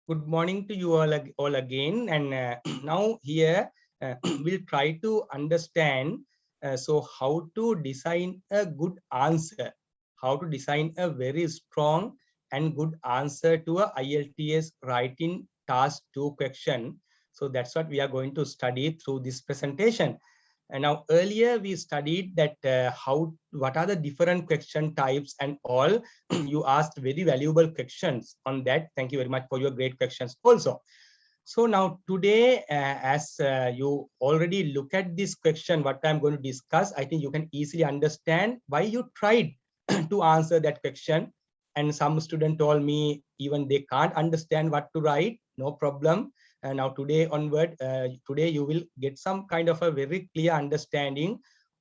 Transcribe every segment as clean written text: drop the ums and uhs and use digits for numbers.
Good morning to you all again. And now here we'll try to understand how to design a good answer, how to design a very strong and good answer to a IELTS writing task 2 question. So that's what we are going to study through this presentation. And now earlier we studied that what are the different question types and all. You asked very valuable questions on that. Thank you very much for your great questions also. So now today, as you already look at this question, what I'm going to discuss, I think you can easily understand why you tried to answer that question. And some student told me even they can't understand what to write. No problem. And now today onward, today you will get some kind of a very clear understanding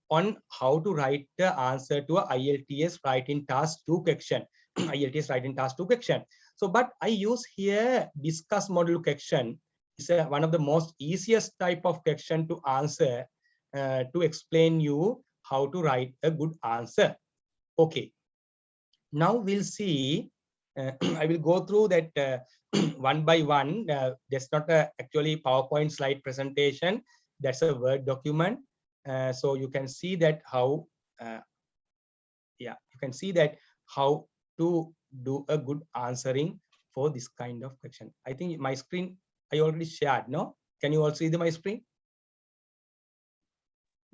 on how to write the answer to a IELTS writing task 2 question. IELTS writing task 2 question. So, but I use here discuss model question. It's one of the most easiest type of question to answer to explain you how to write a good answer. Okay. Now we'll see. I will go through that one by one. That's not actually PowerPoint slide presentation. That's a Word document. So you can see that how. You can see that how to do a good answering for this kind of question. I think my screen I already shared. No, can you all see my screen?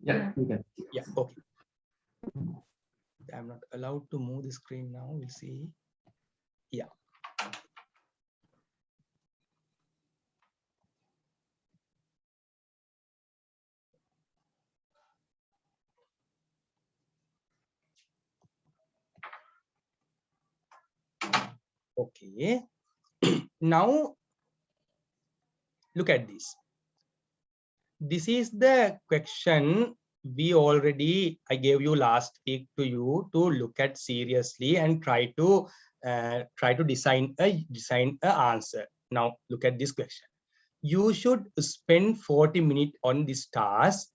Yeah, we can. Yeah. Okay. I'm not allowed to move the screen now. We'll see. Yeah. Okay. Now look at this. This is the question I gave you last week to you to look at seriously and try to design a answer. Now look at this question. You should spend 40 minutes on this task.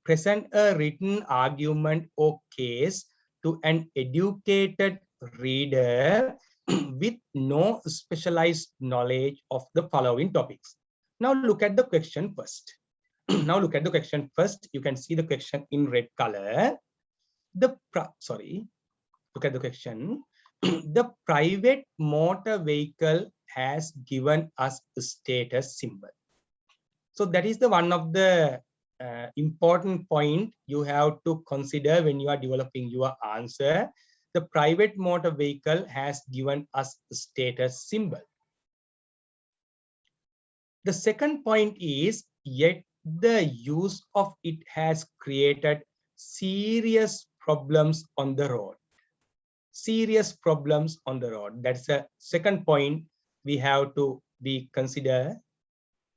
Present a written argument or case to an educated reader with no specialized knowledge of the following topics. Now look at the question first. Now look at the question first. You can see the question in red color. Look at the question. The private motor vehicle has given us a status symbol. So that is the one of the important point you have to consider when you are developing your answer. The private motor vehicle has given us a status symbol. The second point is, yet the use of it has created serious problems on the road. Serious problems on the road. That's the second point we have to be consider.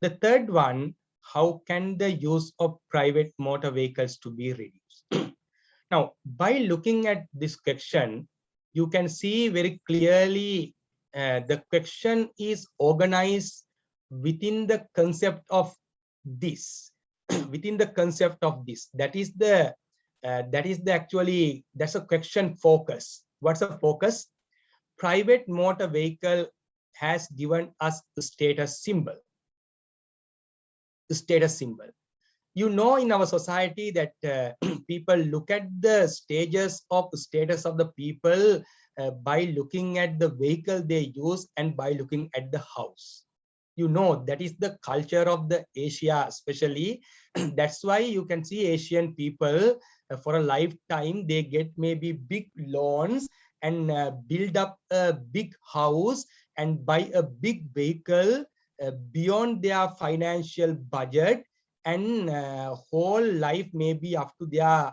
The third one, how can the use of private motor vehicles to be reduced? Now, by looking at this question, you can see very clearly the question is organized within the concept of this. Within the concept of this, that's a question focus. What's the focus? Private motor vehicle has given us the status symbol. The status symbol. You know, in our society that people look at the status of the people by looking at the vehicle they use and by looking at the house. You know, that is the culture of the Asia, especially. That's why you can see Asian people for a lifetime, they get maybe big loans and build up a big house and buy a big vehicle beyond their financial budget, and whole life maybe up to their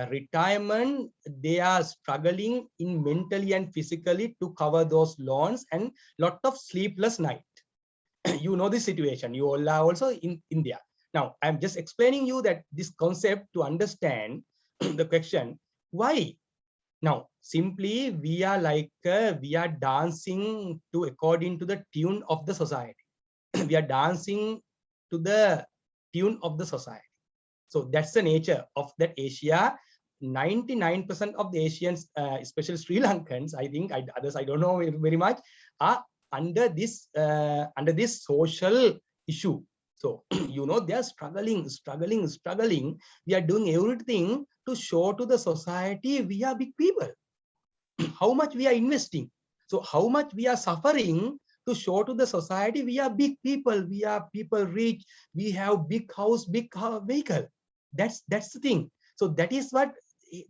retirement, they are struggling in mentally and physically to cover those loans and lot of sleepless night. You know this situation. You all are also in India. Now, I'm just explaining you that this concept to understand the question, why? Now, simply we are dancing to according to the tune of the society. We are dancing to the tune of the society. So that's the nature of that Asia. 99% of the Asians, especially Sri Lankans, I think, others I don't know very much, are under this social issue. So they are struggling. We are doing everything to show to the society we are big people. How much we are investing, so how much we are suffering to show to the society we are big people, we are people rich, we have big house, big vehicle. That's the thing. So that is what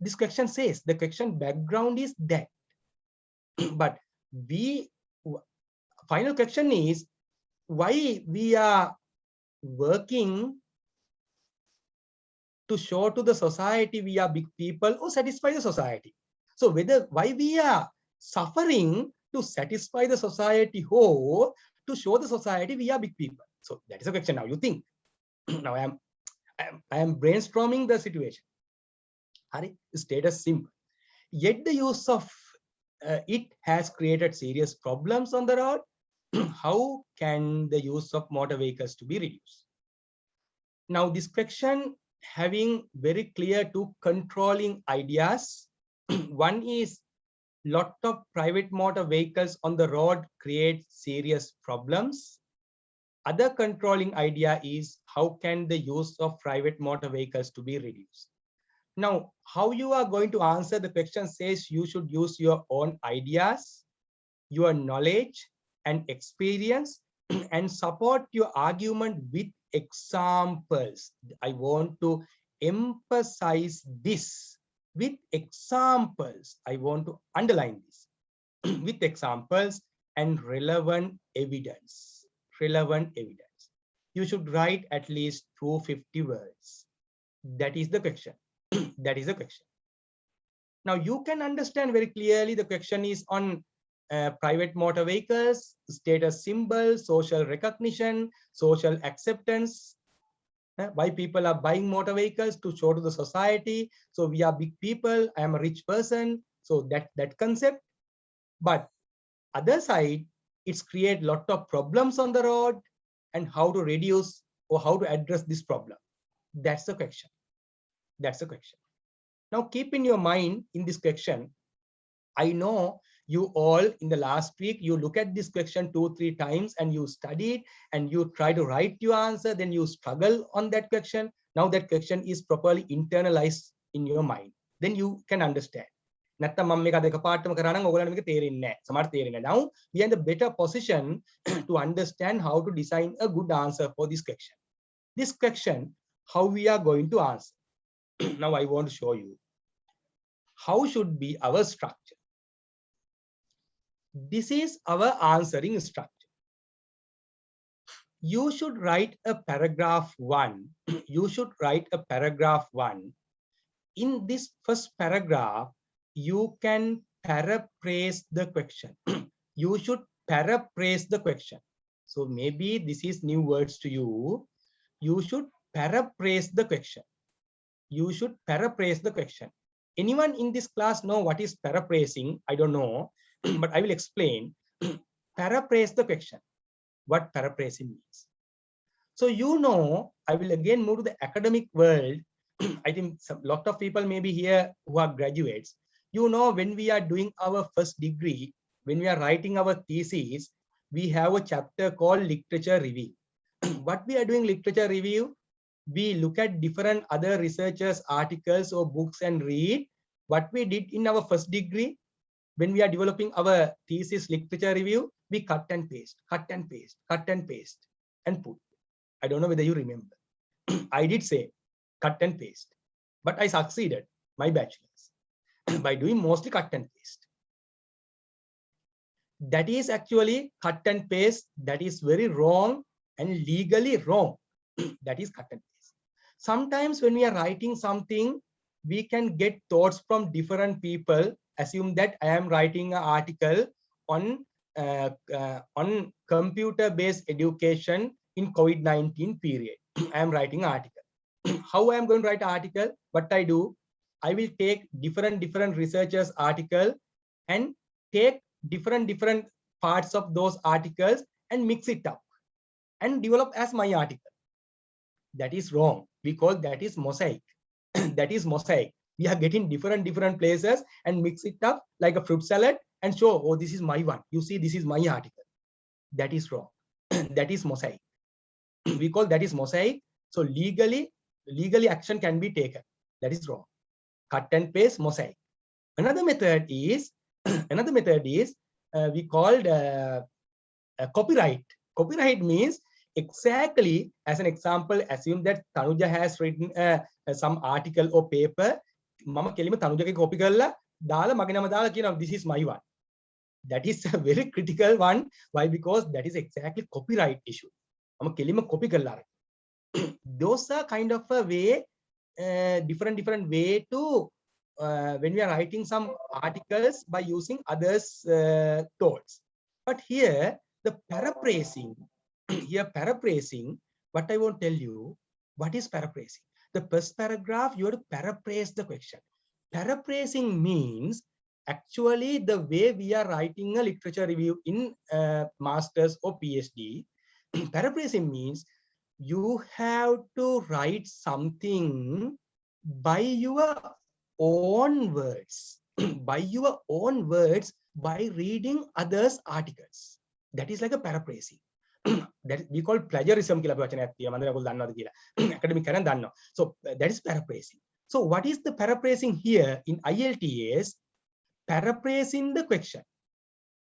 this question says. The question background is that. But we final question is why we are working to show to the society we are big people or satisfy the society. So why we are suffering to satisfy the society or to show the society we are big people. So that is a question. Now you think. Now I am brainstorming the situation. Hari, status simple. Yet the use of it has created serious problems on the road. How can the use of motor vehicles to be reduced? Now this question having very clear two controlling ideas. One is lot of private motor vehicles on the road create serious problems. Other controlling idea is how can the use of private motor vehicles to be reduced. Now, how you are going to answer the question says you should use your own ideas, your knowledge and experience and support your argument with examples. I want to emphasize this with examples. I want to underline this with examples and relevant evidence. Relevant evidence. You should write at least 250 words. That is the question. That is the question. Now you can understand very clearly the question is on private motor vehicles, status symbol, social recognition, social acceptance. Why people are buying motor vehicles to show to the society. So we are big people. I am a rich person. So that concept. But other side, it's create lot of problems on the road and how to reduce or how to address this problem. That's the question. That's the question. Now keep in your mind in this question. I know you all in the last week, you look at this question 2-3 times and you studied and you try to write your answer, then you struggle on that question. Now that question is properly internalized in your mind. Then you can understand. Now we are in the better position to understand how to design a good answer for this question. This question, how we are going to answer. Now I want to show you how should be our structure. This is our answering structure. You should write a paragraph 1. You should write a paragraph 1. In this first paragraph, you can paraphrase the question. You should paraphrase the question. So maybe this is new words to you. You should paraphrase the question. You should paraphrase the question. Anyone in this class know what is paraphrasing? I don't know, but I will explain. Paraphrase the question. What paraphrasing means. So I will again move to the academic world. I think a lot of people may be here who are graduates. When we are doing our first degree, when we are writing our thesis, we have a chapter called literature review. What we are doing literature review, we look at different other researchers' articles or books and read. What we did in our first degree, when we are developing our thesis literature review, we cut and paste, and put. I don't know whether you remember. I did say cut and paste, but I succeeded my bachelor's by doing mostly cut and paste. That is actually cut and paste. That is very wrong and legally wrong. That is cut and paste. Sometimes when we are writing something, we can get thoughts from different people. Assume that I am writing an article on computer-based education in COVID-19 period. I am writing an article. How I am going to write an article? What I do, I will take different researchers' article and take different parts of those articles and mix it up and develop as my article. That is wrong. We call that is mosaic. That is mosaic. We are getting different places and mix it up like a fruit salad and show, oh, this is my one. You see, this is my article. that is wrong. That is mosaic. We call that is mosaic. So legally action can be taken. That is wrong. Cut and paste, mosaic. Another method is we called copyright. Copyright means exactly, as an example, assume that Tanuja has written some article or paper. Mama kelima Tanuja ke copy karla dala mage nama dala kiyana this is my one. That is a very critical one. Why? Because that is exactly copyright issue. Mama kelima copy karla. Those are kind of a way, different way to when we are writing some articles by using others' thoughts. But here the paraphrasing, what I won't tell you, what is paraphrasing? The first paragraph, you have to paraphrase the question. Paraphrasing means actually the way we are writing a literature review in master's or PhD. Paraphrasing means you have to write something by your own words, by your own words, by reading others' articles. That is like a paraphrasing. That we call plagiarism. So that is paraphrasing. So what is the paraphrasing here in IELTS? Paraphrasing the question.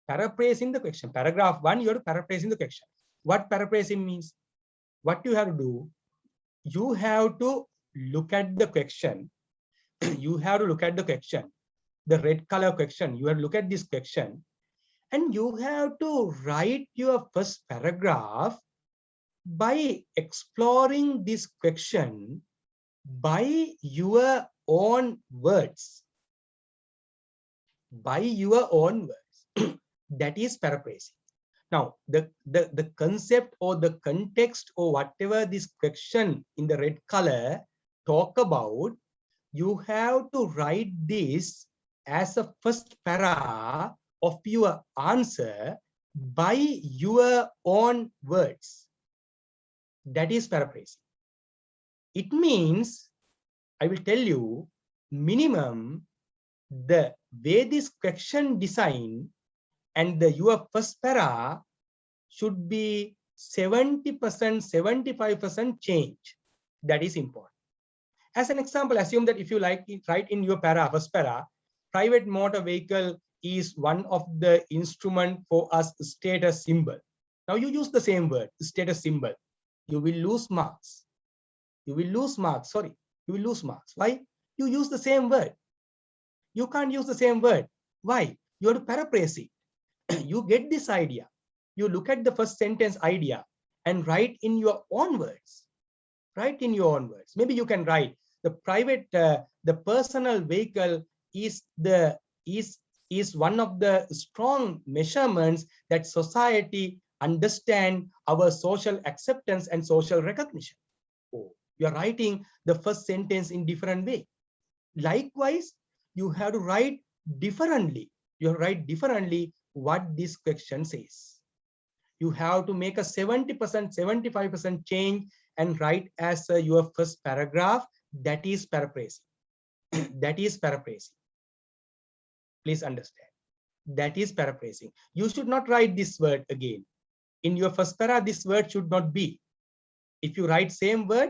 Paraphrasing the question. Paragraph 1, you have to paraphrasing the question. What paraphrasing means? What you have to do? You have to look at the question. You have to look at the question, the red color question. You have to look at this question, and you have to write your first paragraph by exploring this question by your own words. By your own words. That is paraphrasing. Now, the concept or the context or whatever this question in the red color talk about, you have to write this as a first para of your answer by your own words. That is paraphrasing. It means, I will tell you, minimum the way this question design and your first para should be 70%, 75% change. That is important. As an example, assume that if you like it, write in your para, first para, private motor vehicle is one of the instrument for us status symbol. Now you use the same word, status symbol. You will lose marks. You will lose marks. Sorry, you will lose marks. Why? You use the same word. You can't use the same word. Why? You have to paraphrase it. You get this idea. You look at the first sentence idea and write in your own words. Write in your own words. Maybe you can write the private, the personal vehicle is one of the strong measurements that society understand our social acceptance and social recognition. Oh, you are writing the first sentence in different way. Likewise, you have to write differently. You write differently what this question says. You have to make a 70%, 75% change and write as your first paragraph. That is paraphrasing. That is paraphrasing. Please understand. That is paraphrasing. You should not write this word again. In your first para, this word should not be. If you write same word,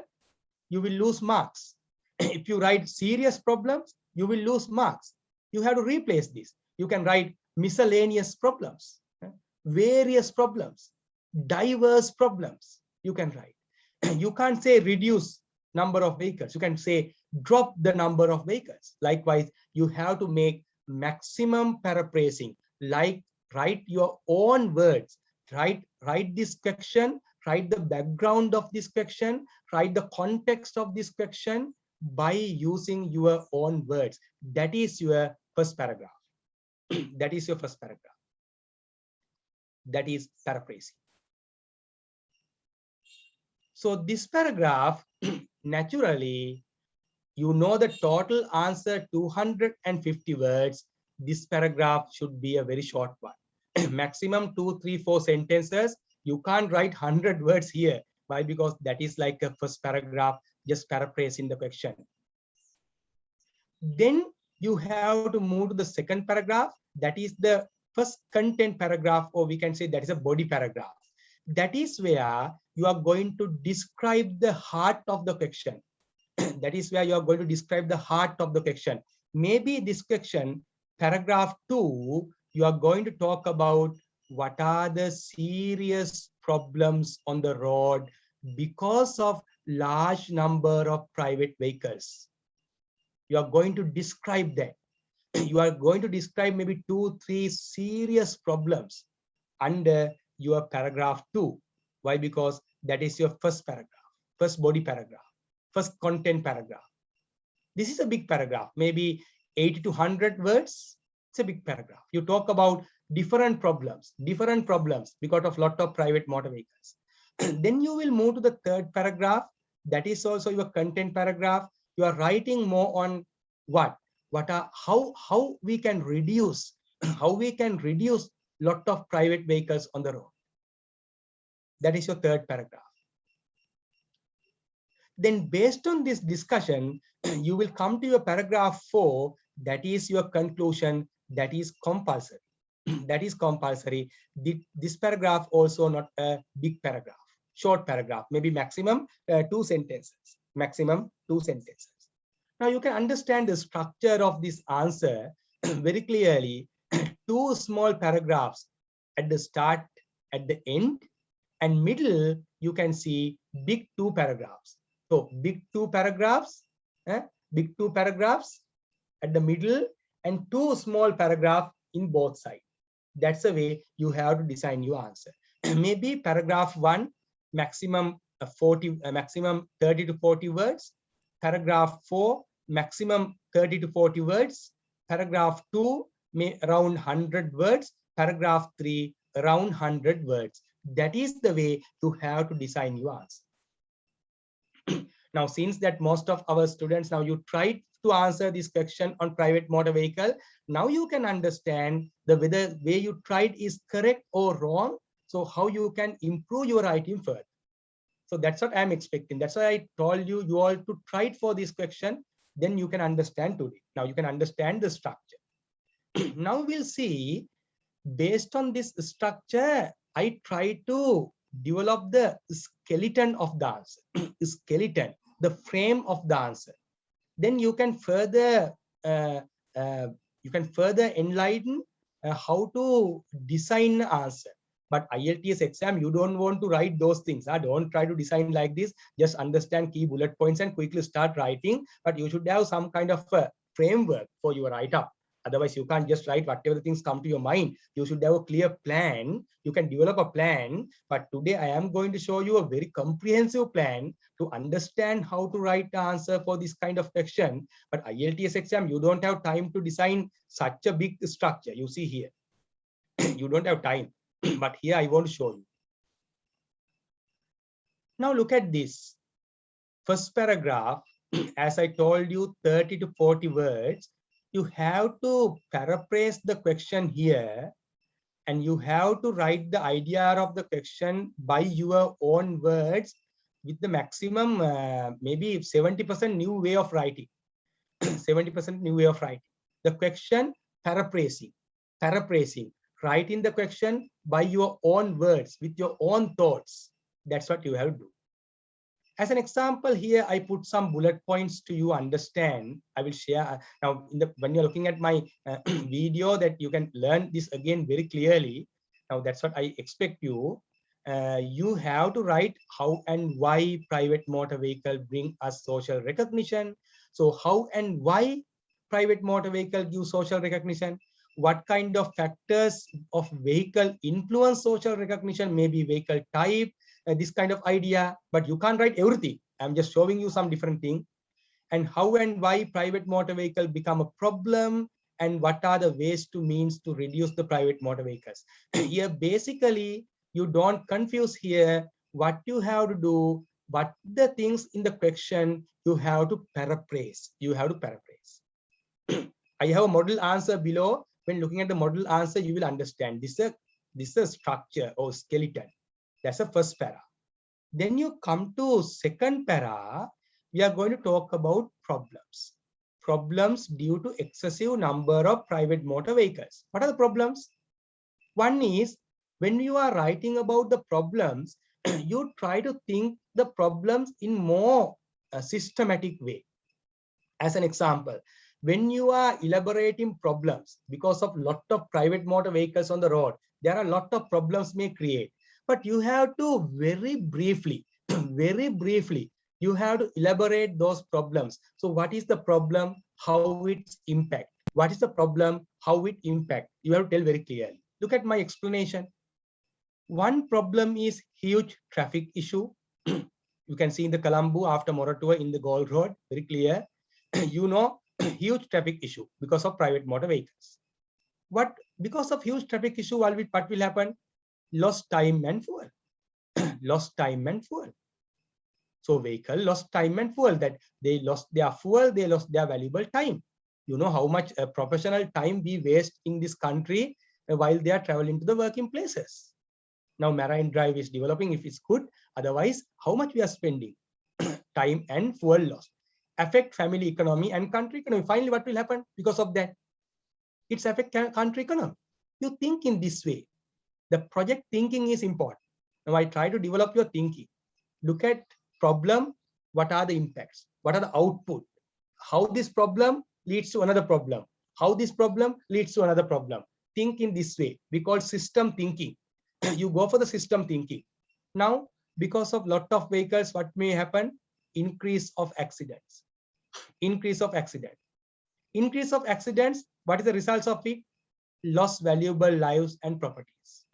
you will lose marks. If you write serious problems, you will lose marks. You have to replace this. You can write miscellaneous problems, various problems, diverse problems. You can write. You can't say reduce number of vehicles. You can say drop the number of vehicles. Likewise, you have to make maximum paraphrasing. Like write your own words. Write this question. Write the background of this question. Write the context of this question by using your own words. That is your first paragraph. That is your first paragraph. That is paraphrasing. So this paragraph, naturally, you know the total answer 250 words. This paragraph should be a very short one. Maximum 2, 3, 4 sentences. You can't write 100 words here. Why? Because that is like a first paragraph, just paraphrasing the question. Then you have to move to the second paragraph. That is the first content paragraph, or we can say that is a body paragraph. That is where you are going to describe the heart of the question. That is where you are going to describe the heart of the question. Maybe this question, paragraph 2, you are going to talk about what are the serious problems on the road because of large number of private vehicles. You are going to describe that. You are going to describe maybe 2-3 serious problems under your paragraph 2. Why? Because that is your first paragraph, first body paragraph, first content paragraph. This is a big paragraph, maybe 80 to 100 words. It's a big paragraph. You talk about different problems because of lot of private motor vehicles. Then you will move to the third paragraph. That is also your content paragraph. You are writing more on how we can reduce lot of private vehicles on the road. That is your third paragraph. Then based on this discussion, you will come to your paragraph 4. That is your conclusion. That is compulsory. That is compulsory. This paragraph also not a big paragraph, short paragraph, maybe maximum 2 sentences. Maximum 2 sentences. Now you can understand the structure of this answer very clearly. 2 small paragraphs at the start, at the end, and middle. You can see big 2 paragraphs. So big 2 paragraphs, big 2 paragraphs at the middle, and 2 small paragraphs in both sides. That's the way you have to design your answer. Maybe paragraph 1, maximum 30 to 40 words. Paragraph 4, maximum 30 to 40 words. Paragraph 2, around 100 words. Paragraph 3, around 100 words. That is the way you have to design your answer. Now, since that most of our students, now you tried to answer this question on private motor vehicle, now you can understand the whether way you tried is correct or wrong. So how you can improve your writing further. So that's what I'm expecting. That's why I told you all to try it for this question. Then you can understand today. Now you can understand the structure. Now we'll see, based on this structure, I try to develop the skeleton of the answer. Skeleton, the frame of the answer. Then you can further enlighten how to design the answer. But IELTS exam, you don't want to write those things. Don't try to design like this. Just understand key bullet points and quickly start writing. But you should have some kind of a framework for your write-up. Otherwise, you can't just write whatever things come to your mind. You should have a clear plan. You can develop a plan. But today, I am going to show you a very comprehensive plan to understand how to write the answer for this kind of question. But IELTS exam, you don't have time to design such a big structure. You see here, you don't have time. But here I want to show you. Now look at this. First paragraph, as I told you, 30 to 40 words. You have to paraphrase the question here, and you have to write the idea of the question by your own words with the maximum, maybe 70% new way of writing. 70% new way of writing. The question, paraphrasing. Writing the question by your own words, with your own thoughts. That's what you have to do. As an example here, I put some bullet points to you understand. I will share now when you're looking at my video, that you can learn this again very clearly. Now that's what I expect you. You have to write how and why private motor vehicle bring us social recognition. So how and why private motor vehicle give social recognition? What kind of factors of vehicle influence social recognition? Maybe vehicle type, this kind of idea, but you can't write everything. I'm just showing you some different thing. And how and why private motor vehicle become a problem, and what are the ways to means to reduce the private motor vehicles. Here, basically, you don't confuse here what you have to do, but the things in the question you have to paraphrase. I have a model answer below. When looking at the model answer, you will understand this is a structure or skeleton. That's the first para. Then you come to second para. We are going to talk about problems. Problems due to excessive number of private motor vehicles. What are the problems? One is when you are writing about the problems, you try to think the problems in more systematic way. As an example, when you are elaborating problems because of lot of private motor vehicles on the road, there are a lot of problems may create, but you have to very briefly, very briefly, you have to elaborate those problems. So what is the problem, how it's impact? What is the problem, how it impact? You have to tell very clearly. Look at my explanation. One problem is huge traffic issue. You can see in the Colombo after Moratuwa in the Gold Road, very clear. You know, huge traffic issue because of private motor vehicles. What, because of huge traffic issue, what will happen? Lost time and fuel. Lost time and fuel. So vehicle lost time and fuel, that they lost their fuel, they lost their valuable time. You know how much professional time we waste in this country while they are traveling to the working places. Now Marine Drive is developing if it's good. Otherwise, how much we are spending? Time and fuel loss. Affect family economy and country economy. Finally, what will happen because of that? It's affect country economy. You think in this way. The project thinking is important. Now I try to develop your thinking. Look at problem. What are the impacts? What are the output? How this problem leads to another problem? How this problem leads to another problem? Think in this way. We call system thinking. You go for the system thinking. Now, because of lot of vehicles, what may happen? Increase of accidents. Increase of accident. Increase of accidents. What is the results of it? Lost valuable lives and properties.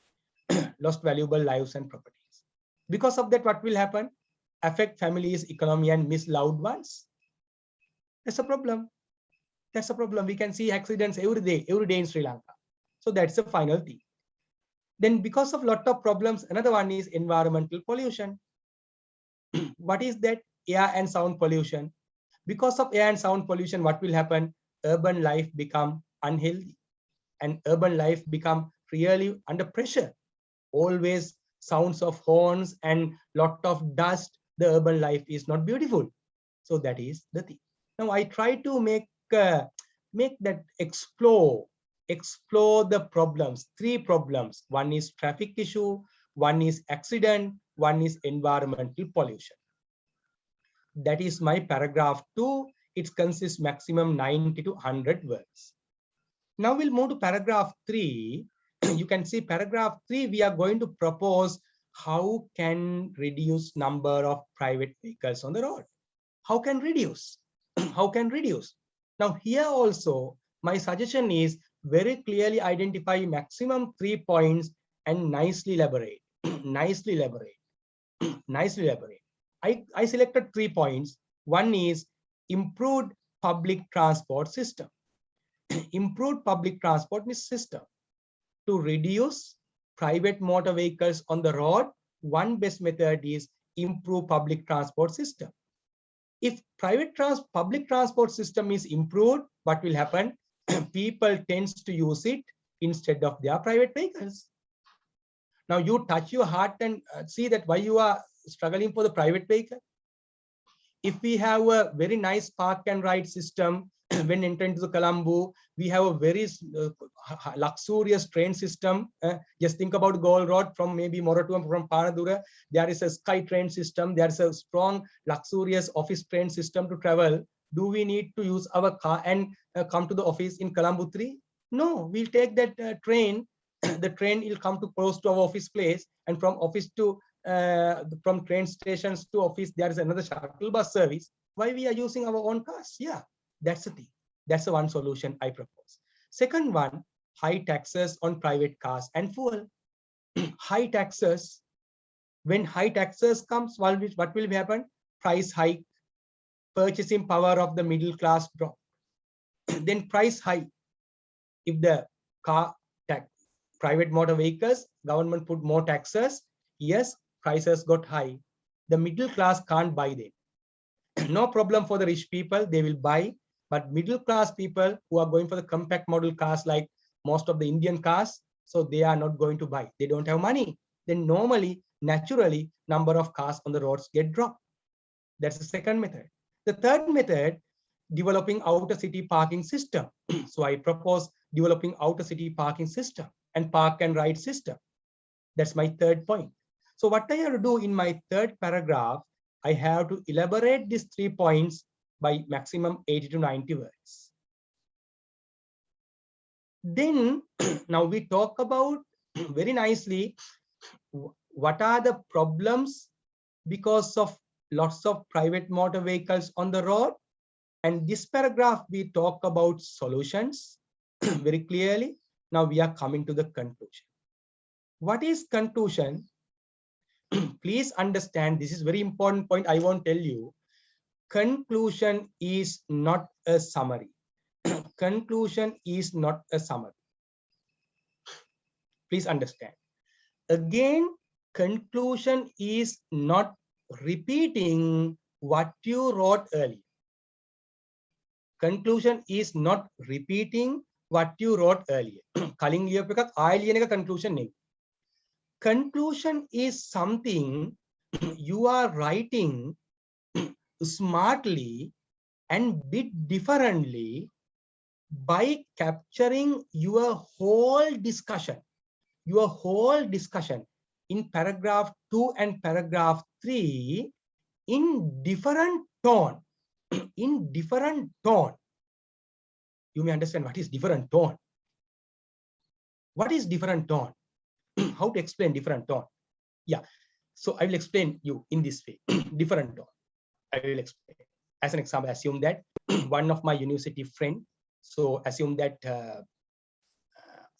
Lost valuable lives and properties. Because of that, what will happen? Affect families, economy, and miss loved ones. That's a problem. That's a problem. We can see accidents every day in Sri Lanka. So that's the final thing. Then because of lot of problems, another one is environmental pollution. What is that? Air and sound pollution. Because of air and sound pollution, what will happen? Urban life become unhealthy and urban life become really under pressure. Always sounds of horns and lot of dust. The urban life is not beautiful. So that is the thing. Now I try to make that explore the problems. 3 problems. One is traffic issue, one is accident, one is environmental pollution. That is my paragraph 2. It consists maximum 90 to 100 words. Now we'll move to paragraph 3. You can see paragraph 3, we are going to propose how can reduce number of private vehicles on the road. How can reduce? How can reduce? Now here also, my suggestion is very clearly identify maximum 3 points and nicely elaborate. Nicely elaborate. Nicely elaborate. I selected 3 points. One is improved public transport system. Improved public transport system. To reduce private motor vehicles on the road, one best method is improve public transport system. If public transport system is improved, what will happen? People tends to use it instead of their private vehicles. Now you touch your heart and see that why you are struggling for the private vehicle. If we have a very nice park and ride system, when entering to the Colombo, we have a very luxurious train system. Just think about Gold Road from maybe Moratuwa, from Panadura. There is a sky train system. There is a strong, luxurious office train system to travel. Do we need to use our car and come to the office in Colombo 3? No, we'll take that train. The train will come to close to our office place, and from office to from train stations to office, there is another shuttle bus service. Why we are using our own cars? Yeah, that's the thing. That's the one solution I propose. Second one, high taxes on private cars and fuel. High taxes. When high taxes comes, what will happen? Price hike, purchasing power of the middle class drop. Then price hike. If the private motor vehicles, government put more taxes, yes, prices got high. The middle class can't buy them. No problem for the rich people, they will buy, but middle class people who are going for the compact model cars like most of the Indian cars, so they are not going to buy. They don't have money. Then normally, naturally, number of cars on the roads get dropped. That's the second method. The third method, developing outer city parking system. So I propose developing outer city parking system. and park and ride system. That's my third point. So what I have to do in my third paragraph, I have to elaborate these 3 points by maximum 80 to 90 words. Then now we talk about very nicely what are the problems because of lots of private motor vehicles on the road. And this paragraph, we talk about solutions very clearly. Now we are coming to the conclusion. What is conclusion? Please understand, this is very important point I won't tell you. Conclusion is not a summary. Conclusion is not a summary. Please understand. Again, conclusion is not repeating what you wrote earlier. Conclusion is not repeating what you wrote earlier. Kaling ලියපු එකක් ආයෙ ලියන එක conclusion නෙවෙයි. Conclusion is something you are writing smartly and bit differently by capturing your whole discussion in paragraph 2 and paragraph 3 in different tone. In different tone. You may understand what is different tone. What is different tone? How to explain different tone? Yeah. So I will explain you in this way. Different tone. I will explain. As an example, assume that one of my university friend. So assume that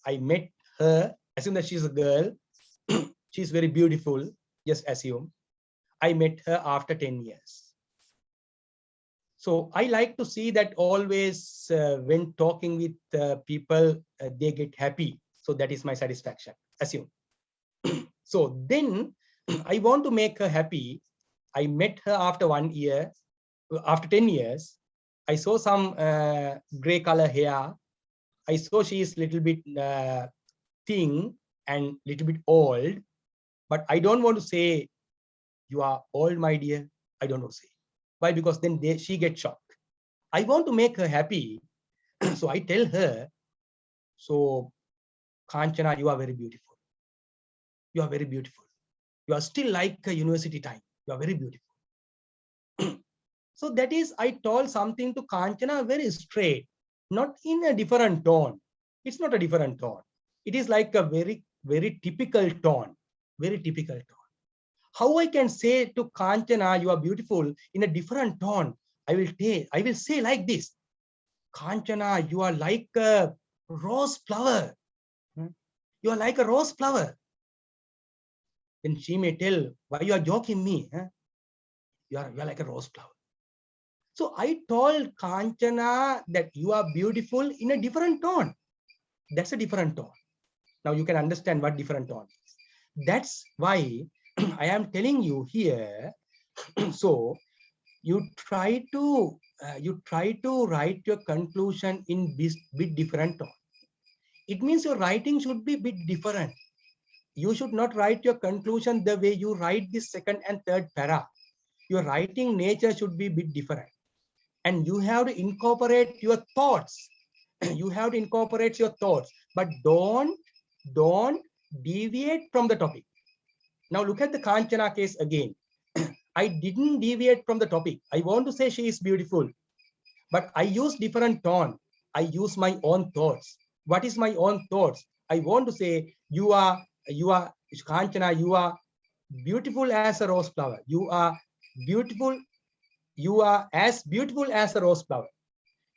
I met her. Assume that she's a girl. She's very beautiful. Just assume. I met her after 10 years. So I like to see that always when talking with people, they get happy. So that is my satisfaction. Assume. So then I want to make her happy. I met her after 1 year. After 10 years, I saw some gray color hair. I saw she is little bit thin and little bit old. But I don't want to say, you are old, my dear. I don't want to say. Why? Because then she gets shocked. I want to make her happy. So I tell her, so Kanchana, you are very beautiful. You are very beautiful. You are still like a university time. You are very beautiful. So that is, I told something to Kanchana very straight, not in a different tone. It's not a different tone. It is like a very, very typical tone. Very typical tone. How I can say to Kanchana, you are beautiful in a different tone? I will say like this. Kanchana, you are like a rose flower. You are like a rose flower. Then she may tell, why you are joking me? You are like a rose flower. So I told Kanchana that you are beautiful in a different tone. That's a different tone. Now you can understand what different tone is. That's why I am telling you here. So you try to write your conclusion in bit different tone. It means your writing should be bit different. You should not write your conclusion the way you write this second and third para. Your writing nature should be bit different, and you have to incorporate your thoughts. You have to incorporate your thoughts, but don't deviate from the topic. Now look at the Kanchana case again. I didn't deviate from the topic. I want to say she is beautiful, but I use different tone. I use my own thoughts. What is my own thoughts? I want to say you are Kanchana, you are beautiful as a rose flower. You are beautiful. You are as beautiful as a rose flower.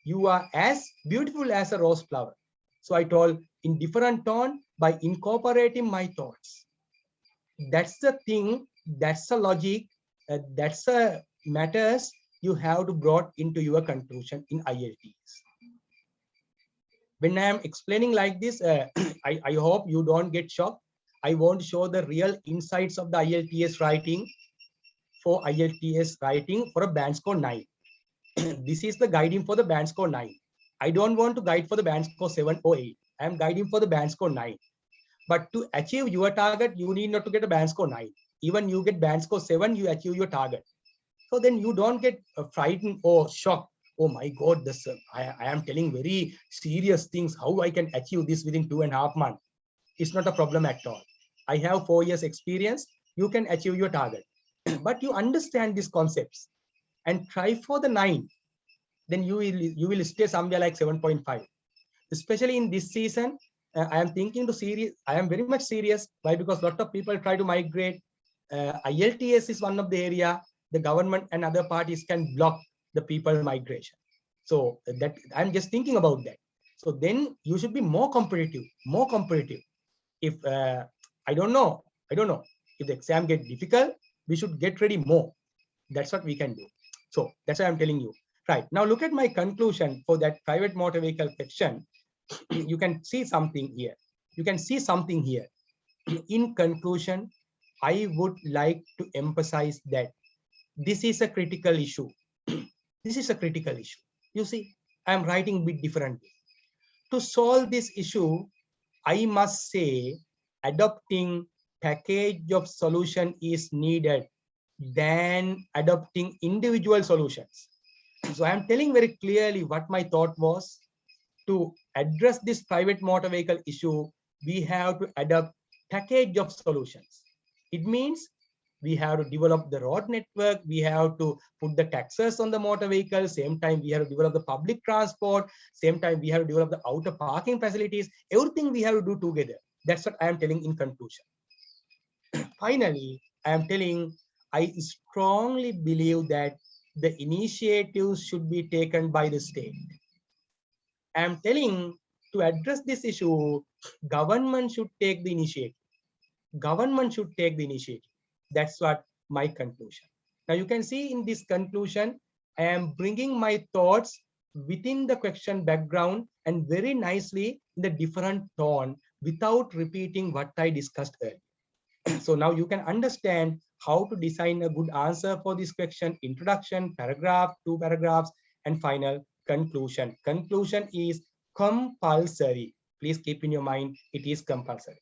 You are as beautiful as a rose flower. So I told in different tone by incorporating my thoughts. That's the thing, that's the logic, that's the matters you have to brought into your conclusion in IELTS. When I am explaining like this, I hope you don't get shocked. I want to show the real insights of the IELTS writing for IELTS writing for a band score 9. This is the guiding for the band score 9. I don't want to guide for the band score 7 or 8. I am guiding for the band score 9. But to achieve your target, you need not to get a band score 9. Even you get band score 7, you achieve your target. So then you don't get frightened or shocked. Oh my God, I am telling very serious things, how I can achieve this within 2.5 months. it's not a problem at all. I have 4 years experience. You can achieve your target. But you understand these concepts and try for the 9, then you will stay somewhere like 7.5. Especially in this season, I am thinking to serious. I am very much serious. Why? Because a lot of people try to migrate. ILTS is one of the area the government and other parties can block the people migration. So that I'm just thinking about that. So then you should be more competitive, more competitive. If I don't know, if the exam get difficult, we should get ready more. That's what we can do. So that's why I'm telling you. Right now, look at my conclusion for that private motor vehicle section. You can see something here. You can see something here. In conclusion, I would like to emphasize that this is a critical issue. This is a critical issue. You see, I'm writing a bit differently. To solve this issue, I must say adopting package of solution is needed than adopting individual solutions. So I'm telling very clearly what my thought was. To address this private motor vehicle issue, we have to adopt package of solutions. It means we have to develop the road network, we have to put the taxes on the motor vehicle, same time we have to develop the public transport, same time we have to develop the outer parking facilities, everything we have to do together. That's what I am telling in conclusion. Finally, I am telling, I strongly believe that the initiatives should be taken by the state. I am telling, to address this issue, government should take the initiative. Government should take the initiative. That's what my conclusion. Now you can see in this conclusion, I am bringing my thoughts within the question background and very nicely in the different tone without repeating what I discussed earlier. So now you can understand how to design a good answer for this question: introduction, paragraph, 2 paragraphs, and final conclusion. Conclusion is compulsory. Please keep in your mind, it is compulsory.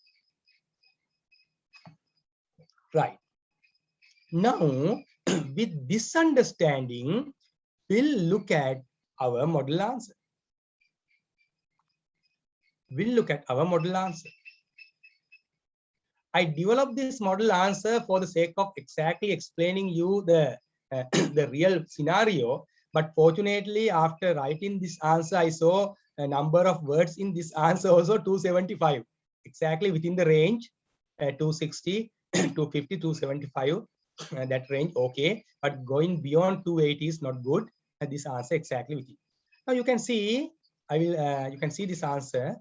Right. Now, with this understanding, we'll look at our model answer. We'll look at our model answer. I developed this model answer for the sake of exactly explaining you the, the real scenario. But fortunately, after writing this answer, I saw a number of words in this answer also 275, exactly within the range 260, 250, 275, that range, okay. But going beyond 280 is not good. This answer exactly within. Now you can see, you can see this answer.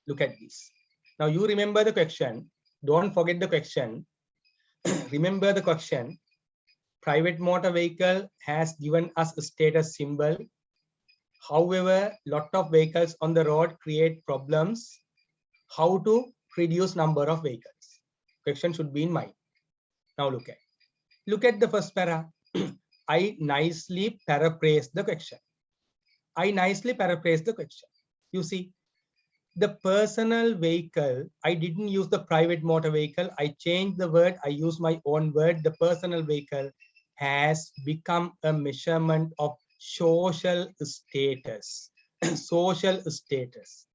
Look at this. Now you remember the question. Don't forget the question. Remember the question. Private motor vehicle has given us a status symbol. However, lot of vehicles on the road create problems. How to reduce number of vehicles? Question should be in mind. Now look at the first para. I nicely paraphrase the question. I nicely paraphrase the question. You see, the personal vehicle, I didn't use the private motor vehicle. I changed the word. I use my own word. The personal vehicle has become a measurement of social status. Social status.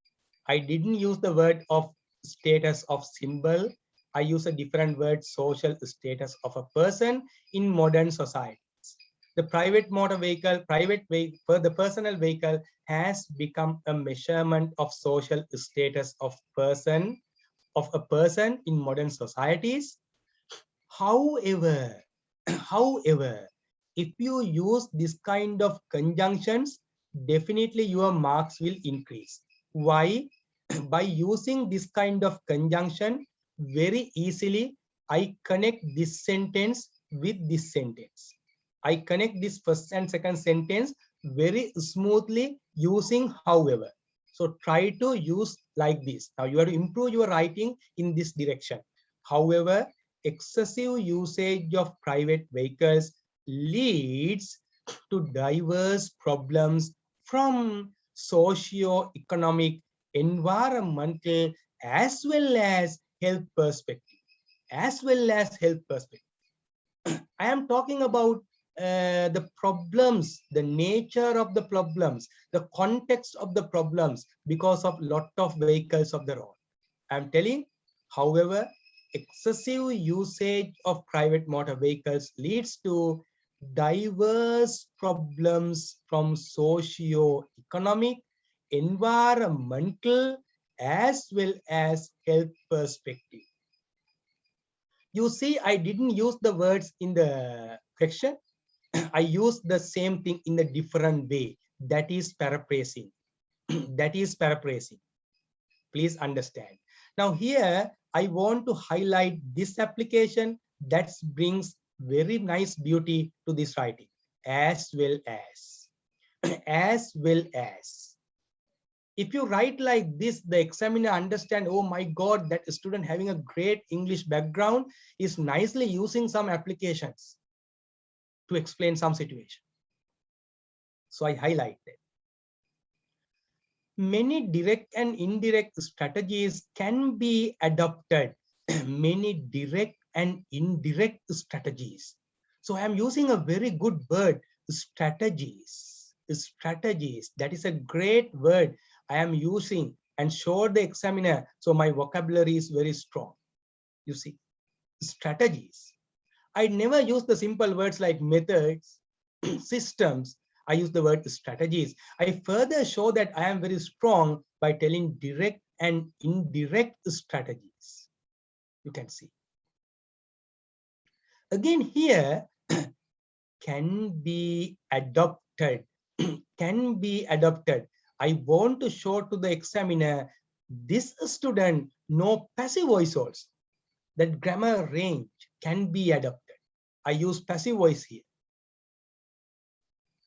I didn't use the word of status of symbol. I use a different word, social status of a person in modern society. The private motor vehicle, the personal vehicle has become a measurement of social status of a person in modern societies. However, if you use this kind of conjunctions, definitely your marks will increase. Why? By using this kind of conjunction, very easily I connect this sentence with this sentence. I connect this first and second sentence very smoothly using however. So try to use like this. Now you have to improve your writing in this direction. However, excessive usage of private vehicles leads to diverse problems from socio-economic, environmental, as well as health perspective. I am talking about the problems, the nature of the problems, the context of the problems because of lot of vehicles of the road. I'm telling, however, excessive usage of private motor vehicles leads to diverse problems from socio-economic, environmental, as well as health perspective. You see, I didn't use the words in the question. I use the same thing in a different way. That is paraphrasing. That is paraphrasing. Please understand. Now here, I want to highlight this application that brings very nice beauty to this writing, as well as, as well as. If you write like this, the examiner understand, oh my God, that student having a great English background is nicely using some applications to explain some situation. So I highlight that. Many direct and indirect strategies can be adopted. Many direct and indirect strategies. So I am using a very good word, strategies. Strategies. That is a great word I am using and show the examiner. So my vocabulary is very strong. You see, strategies. I never use the simple words like methods, systems. I use the word strategies. I further show that I am very strong by telling direct and indirect strategies. You can see. Again here, can be adopted. Can be adopted. I want to show to the examiner, this student know passive voice also. That grammar range can be adopted. I use passive voice here.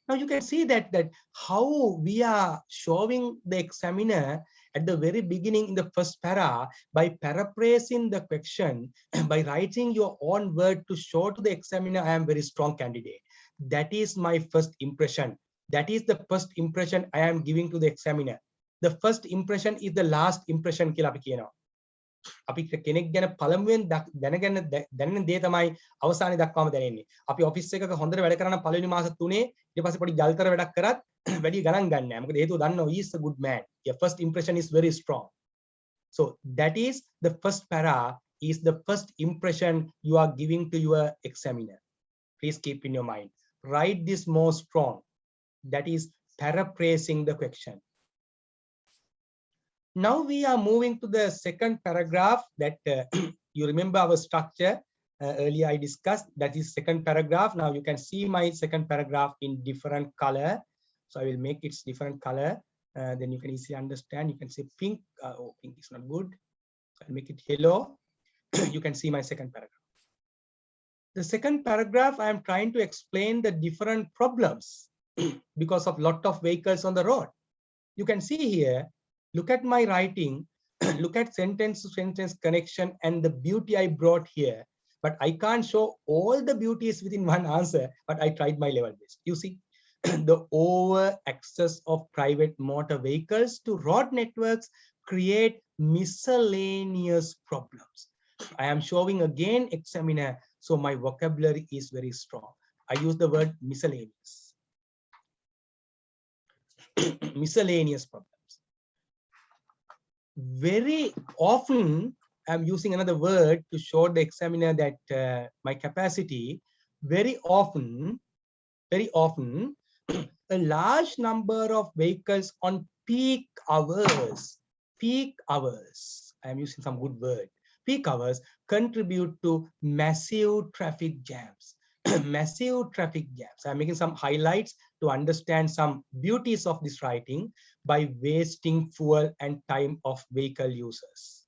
Now you can see that how we are showing the examiner at the very beginning in the first para by paraphrasing the question, by writing your own word to show to the examiner, I am very strong candidate. That is my first impression. That is the first impression I am giving to the examiner. The first impression is the last impression කියලා අපි කියනවා. අපි කෙනෙක් ගැන පළමුවෙන් දැනෙන දේ තමයි අවසානයේ දක්වාම දැනෙන්නේ. අපි ඔෆිස් එකක හොඳට වැඩ කරන පළවෙනි මාස 3 ඊට පස්සේ පොඩි ජල්තර වැඩක් කරත් වැඩි ගණන් ගන්න නැහැ. මොකද හේතුව දන්නවා he is a good man. Your first impression is very strong. So that is the first para is the first impression you are giving to your examiner. Please keep in your mind. Write this more strong. That is paraphrasing the question. Now we are moving to the second paragraph that you remember our structure earlier I discussed. That is second paragraph. Now you can see my second paragraph in different color. So I will make it different color. Then you can easily understand. You can say pink. Oh, pink is not good. So I'll make it yellow. You can see my second paragraph. The second paragraph, I am trying to explain the different problems because of lot of vehicles on the road. You can see here, look at my writing, look at sentence to sentence connection and the beauty I brought here. But I can't show all the beauties within one answer, but I tried my level best. You see, the over access of private motor vehicles to road networks create miscellaneous problems. I am showing again examiner, so my vocabulary is very strong. I use the word miscellaneous. Miscellaneous problems. Very often, I'm using another word to show the examiner that my capacity, very often, a large number of vehicles on peak hours, I'm using some good word, peak hours contribute to massive traffic jams. Massive traffic jams. I'm making some highlights to understand some beauties of this writing by wasting fuel and time of vehicle users.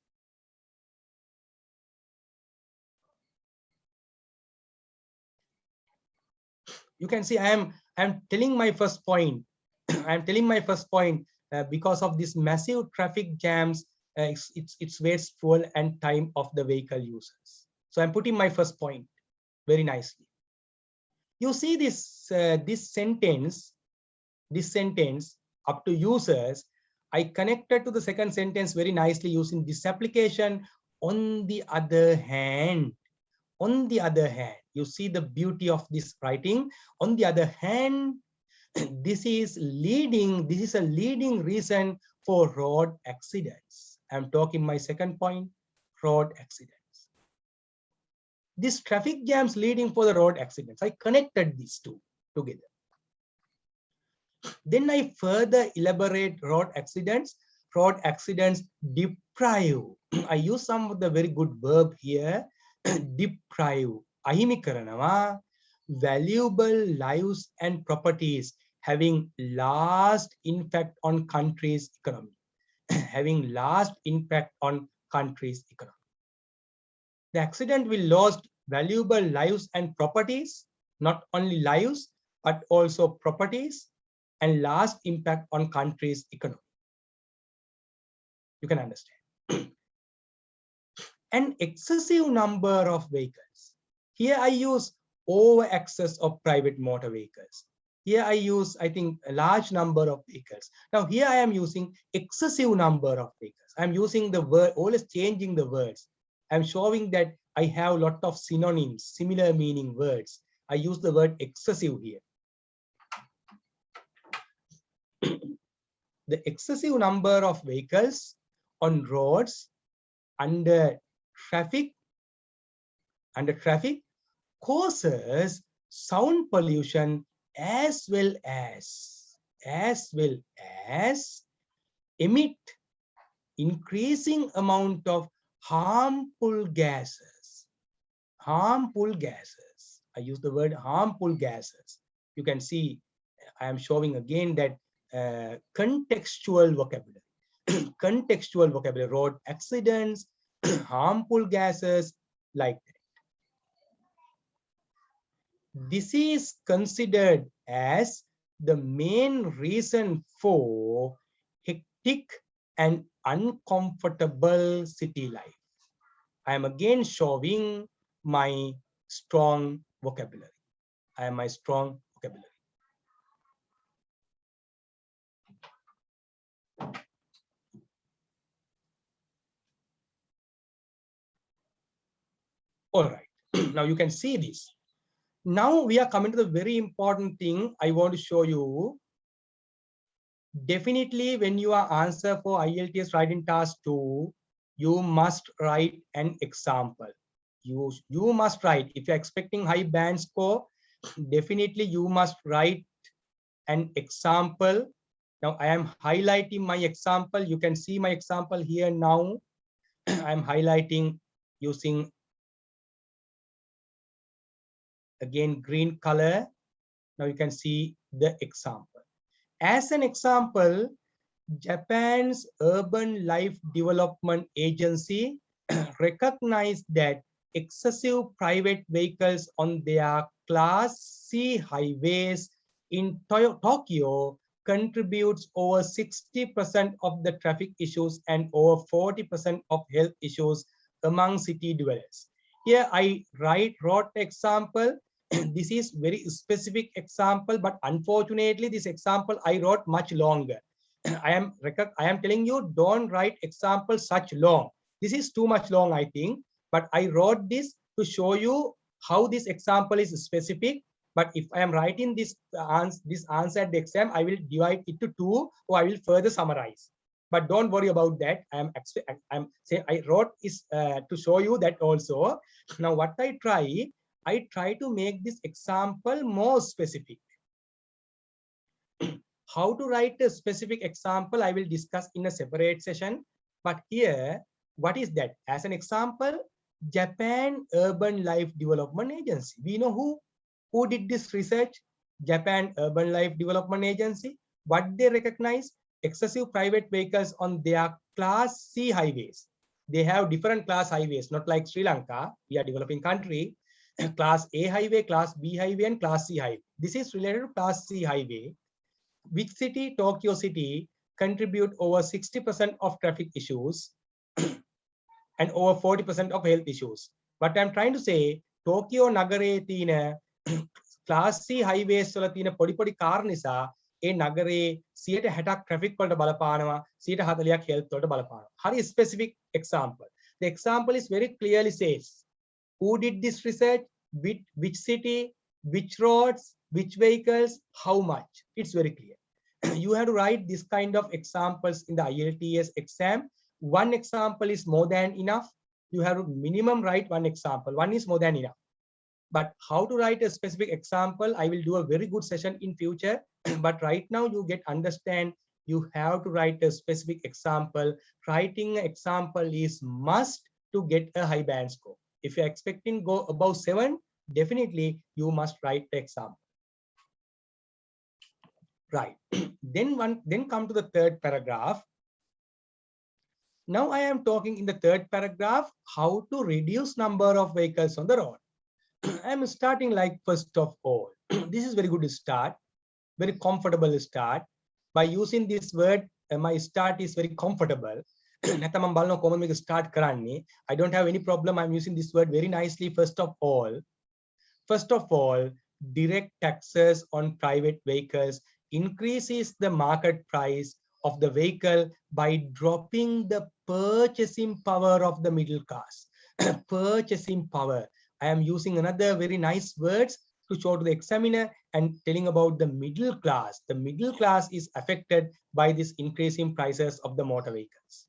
You can see I'm telling my first point. I'm telling my first point because of this massive traffic jams, it's waste fuel and time of the vehicle users. So I'm putting my first point very nicely. You see this this sentence up to users, I connected to the second sentence very nicely using this application. On the other hand, You see the beauty of this writing. On the other hand, this is a leading reason for road accidents. I'm talking my second point, road accidents. This traffic jams leading for the road accidents. I connected these two together. Then I further elaborate road accidents. Road accidents deprive. I use some of the very good verb here. Deprive. Ahimi karanawa. Valuable lives and properties having last impact on country's economy. Having last impact on country's economy. The accident will lose valuable lives and properties, not only lives, but also properties, and last impact on country's economy. You can understand. An excessive number of vehicles. Here I use over access of private motor vehicles. Here I use, I think, a large number of vehicles. Now here I am using excessive number of vehicles. I'm using the word, always changing the words. I'm showing that I have a lot of synonyms, similar meaning words. I use the word excessive here. The excessive number of vehicles on roads under traffic causes sound pollution as well as emit increasing amount of harmful gases. Harmful gases. I use the word harmful gases. You can see I am showing again that contextual vocabulary. Contextual vocabulary, road accidents, harmful gases, like that. This is considered as the main reason for hectic and uncomfortable city life. I am again showing my strong vocabulary. I am my strong vocabulary. All right, now you can see this. Now we are coming to the very important thing I want to show you. Definitely when you are answer for IELTS writing task 2, you must write an example. You must write. If you're expecting high band score, definitely you must write an example. Now I am highlighting my example. You can see my example here now. I'm highlighting using again green color. Now you can see the example. As an example, Japan's Urban Life Development Agency recognized that excessive private vehicles on their Class C highways in Tokyo contributes over 60% of the traffic issues and over 40% of health issues among city dwellers. Here I wrote example. This is very specific example, but unfortunately this example I wrote much longer. I am telling you, don't write example such long. This is too much long, I think, but I wrote this to show you how this example is specific. But if I am writing this answer at the exam, I will divide it to 2, or I will further summarize. But don't worry about that. I'm saying I wrote is to show you that also. Now what I try to make this example more specific. How to write a specific example, I will discuss in a separate session. But here, what is that? As an example, Japan Urban Life Development Agency. We know who did this research? Japan Urban Life Development Agency. What they recognize? Excessive private vehicles on their Class C highways. They have different class highways, not like Sri Lanka. We are developing country. Class A highway, Class B highway, and Class C highway. This is related to Class C highway. Which city? Tokyo City contribute over 60% of traffic issues and over 40% of health issues. What I'm trying to say, Tokyo Nagare tina Class C highways වල තියෙන පොඩි කාරණා නිසා ඒ නගරේ 60ක් traffic වලට බලපානවා, 40ක් health වලට බලපානවා. හරි specific example. The example is very clearly says who did this research? which city, which roads, which vehicles, how much. It's very clear. You have to write this kind of examples in the IELTS exam. One example is more than enough. You have to minimum write one example. One is more than enough. But how to write a specific example, I will do a very good session in future. But right now you get understand you have to write a specific example. Writing an example is must to get a high band score. If you're expecting go above 7, definitely you must write the example. Right. Then come to the third paragraph. Now I am talking in the third paragraph how to reduce number of vehicles on the road. I am starting like first of all. This is very good start, very comfortable start. By using this word, my start is very comfortable. I don't have any problem. I'm using this word very nicely. First of all, direct taxes on private vehicles increases the market price of the vehicle by dropping the purchasing power of the middle class. Purchasing power. I am using another very nice words to show to the examiner and telling about the middle class. The middle class is affected by this increasing prices of the motor vehicles.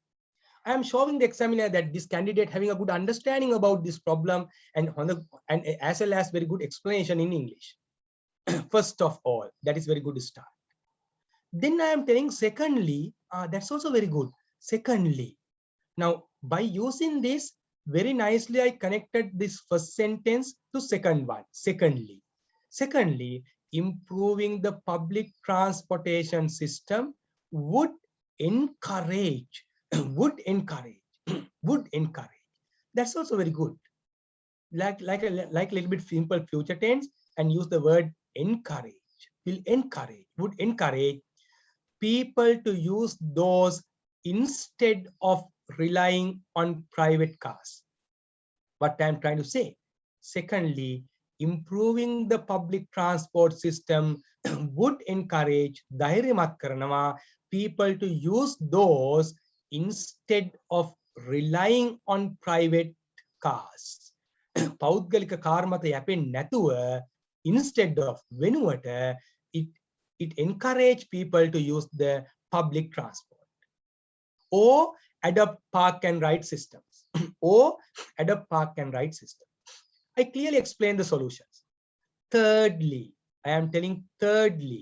I am showing the examiner that this candidate having a good understanding about this problem and as well as very good explanation in English. First of all, that is very good start. Then I am telling secondly, that's also very good. Secondly, now by using this very nicely, I connected this first sentence to second one. Secondly, improving the public transportation system would encourage. Would encourage. That's also very good. Like a little bit simple future tense and use the word encourage. Would encourage people to use those instead of relying on private cars. What I'm trying to say. Secondly, improving the public transport system would encourage people to use those instead of relying on private cars. පෞද්ගලික car මත යැපෙන්නේ නැතුව instead of වෙනුවට it encourage people to use the public transport or adopt park and ride systems. I clearly explain the solutions. Thirdly, I am telling thirdly,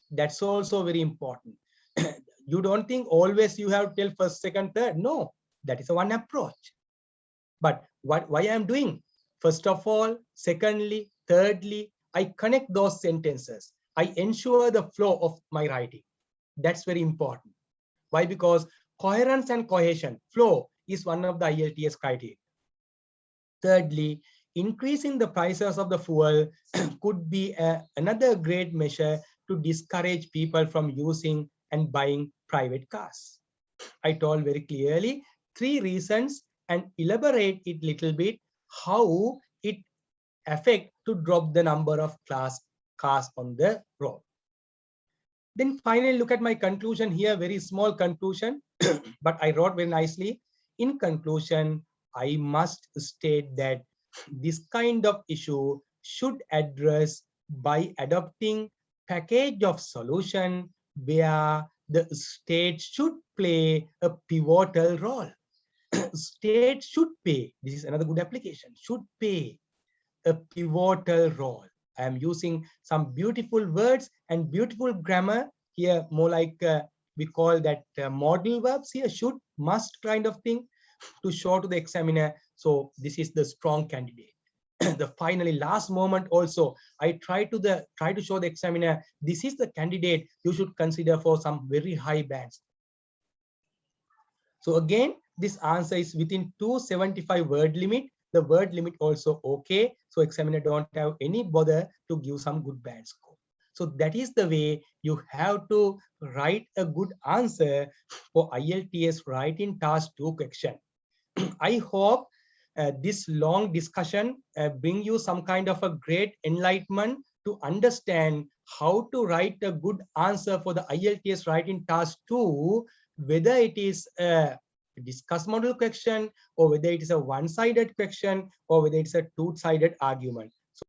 that's also very important. You don't think always you have to tell first, second, third. No, that is a one approach. But why I am doing? First of all, secondly, thirdly, I connect those sentences. I ensure the flow of my writing. That's very important. Why? Because coherence and cohesion, flow is one of the IELTS criteria. Thirdly, increasing the prices of the fuel could be another great measure to discourage people from using and buying private cars. I told very clearly 3 reasons and elaborate it little bit how it affect to drop the number of cars on the road. Then finally, look at my conclusion here, very small conclusion, but I wrote very nicely. In conclusion, I must state that this kind of issue should address by adopting package of solution where the state should play a pivotal role. State should pay, this is another good application, should pay a pivotal role. I am using some beautiful words and beautiful grammar here, more like we call that modal verbs here, should, must kind of thing to show to the examiner. So this is the strong candidate. The finally last moment also, I try to show the examiner, this is the candidate you should consider for some very high bands. So again, this answer is within 275 word limit. The word limit also okay. So examiner don't have any bother to give some good band score. So that is the way you have to write a good answer for IELTS writing task 2 question. I hope this long discussion bring you some kind of a great enlightenment to understand how to write a good answer for the IELTS writing task 2, whether it is a discuss model question or whether it is a one-sided question or whether it's a two-sided argument.